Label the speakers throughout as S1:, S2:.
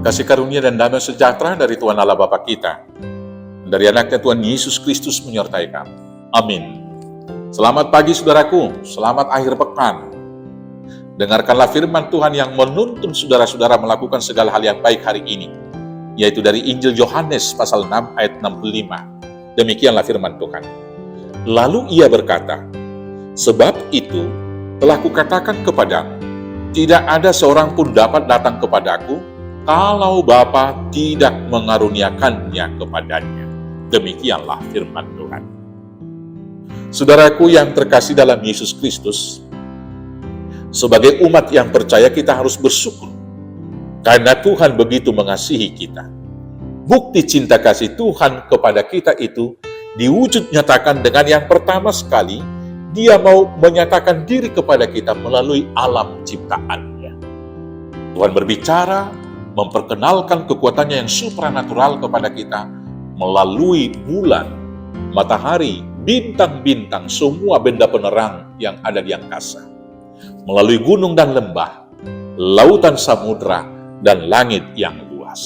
S1: Kasih karunia dan damai sejahtera dari Tuhan Allah Bapa kita, dari anaknya Tuhan Yesus Kristus menyertai kamu. Amin. Selamat pagi saudaraku, selamat akhir pekan. Dengarkanlah firman Tuhan yang menuntun saudara-saudara melakukan segala hal yang baik hari ini, yaitu dari Injil Yohanes pasal 6 ayat 65. Demikianlah firman Tuhan. Lalu ia berkata, sebab itu telah kukatakan kepadamu, tidak ada seorang pun dapat datang kepadaku, kalau Bapa tidak mengaruniakannya kepadanya. Demikianlah firman Tuhan. Saudaraku yang terkasih dalam Yesus Kristus, sebagai umat yang percaya kita harus bersyukur, karena Tuhan begitu mengasihi kita. Bukti cinta kasih Tuhan kepada kita itu diwujud nyatakan dengan yang pertama sekali, Dia mau menyatakan diri kepada kita melalui alam ciptaannya. Tuhan berbicara, memperkenalkan kekuatannya yang supranatural kepada kita melalui bulan, matahari, bintang-bintang, semua benda penerang yang ada di angkasa. Melalui gunung dan lembah, lautan samudra, dan langit yang luas.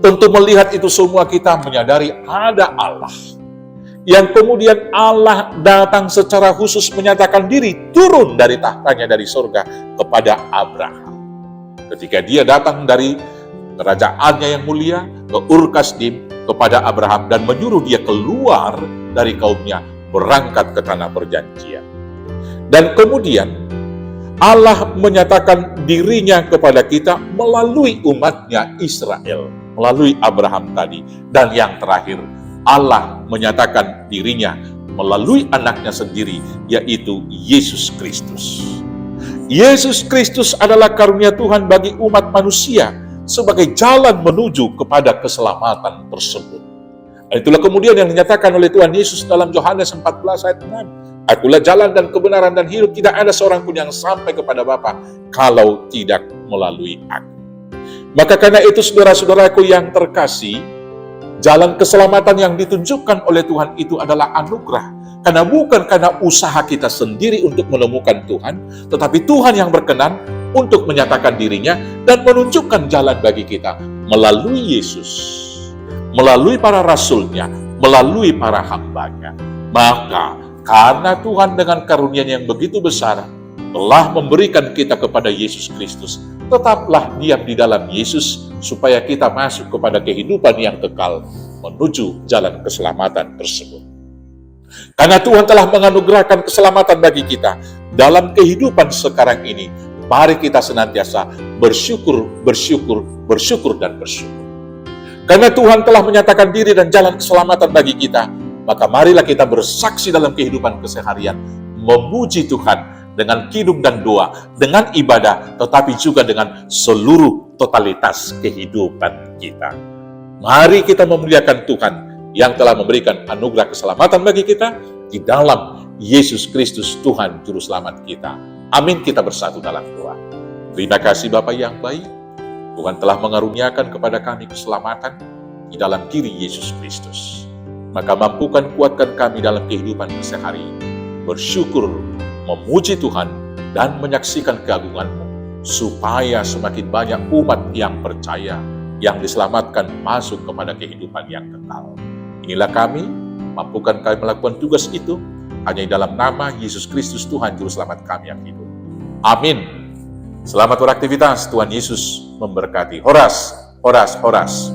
S1: Tentu melihat itu semua kita menyadari ada Allah. Yang kemudian Allah datang secara khusus menyatakan diri turun dari tahtanya dari surga kepada Abraham. Ketika dia datang dari kerajaannya yang mulia ke Ur Kasdim kepada Abraham dan menyuruh dia keluar dari kaumnya berangkat ke tanah perjanjian. Dan kemudian Allah menyatakan dirinya kepada kita melalui umatnya Israel, melalui Abraham tadi. Dan yang terakhir, Allah menyatakan dirinya melalui anaknya sendiri, yaitu Yesus Kristus. Yesus Kristus adalah karunia Tuhan bagi umat manusia sebagai jalan menuju kepada keselamatan tersebut. Itulah kemudian yang dinyatakan oleh Tuhan Yesus dalam Yohanes 14 ayat 6. Akulah jalan dan kebenaran dan hidup, tidak ada seorang pun yang sampai kepada Bapa kalau tidak melalui aku. Maka karena itu saudara-saudaraku yang terkasih, jalan keselamatan yang ditunjukkan oleh Tuhan itu adalah anugerah. Karena bukan karena usaha kita sendiri untuk menemukan Tuhan, tetapi Tuhan yang berkenan untuk menyatakan dirinya dan menunjukkan jalan bagi kita melalui Yesus, melalui para rasulnya, melalui para hambanya. Maka karena Tuhan dengan karunia-Nya yang begitu besar telah memberikan kita kepada Yesus Kristus, tetaplah diam di dalam Yesus supaya kita masuk kepada kehidupan yang kekal menuju jalan keselamatan tersebut. Karena Tuhan telah menganugerahkan keselamatan bagi kita dalam kehidupan sekarang ini, mari kita senantiasa bersyukur, bersyukur, bersyukur, dan bersyukur. Karena Tuhan telah menyatakan diri dan jalan keselamatan bagi kita, maka marilah kita bersaksi dalam kehidupan keseharian, memuji Tuhan dengan kidung dan doa, dengan ibadah, tetapi juga dengan seluruh totalitas kehidupan kita. Mari kita memuliakan Tuhan yang telah memberikan anugerah keselamatan bagi kita di dalam Yesus Kristus Tuhan Juru Selamat kita. Amin, kita bersatu dalam doa. Terima kasih Bapa yang baik, Tuhan telah mengaruniakan kepada kami keselamatan di dalam diri Yesus Kristus. Maka mampukan kuatkan kami dalam kehidupan sehari, bersyukur, memuji Tuhan, dan menyaksikan keagungan-Mu, supaya semakin banyak umat yang percaya, yang diselamatkan masuk kepada kehidupan yang kekal. Inilah kami, mampukan kami melakukan tugas itu, hanya dalam nama Yesus Kristus Tuhan Juru Selamat kami yang hidup. Amin. Selamat beraktivitas, Tuhan Yesus memberkati. Horas, horas, horas.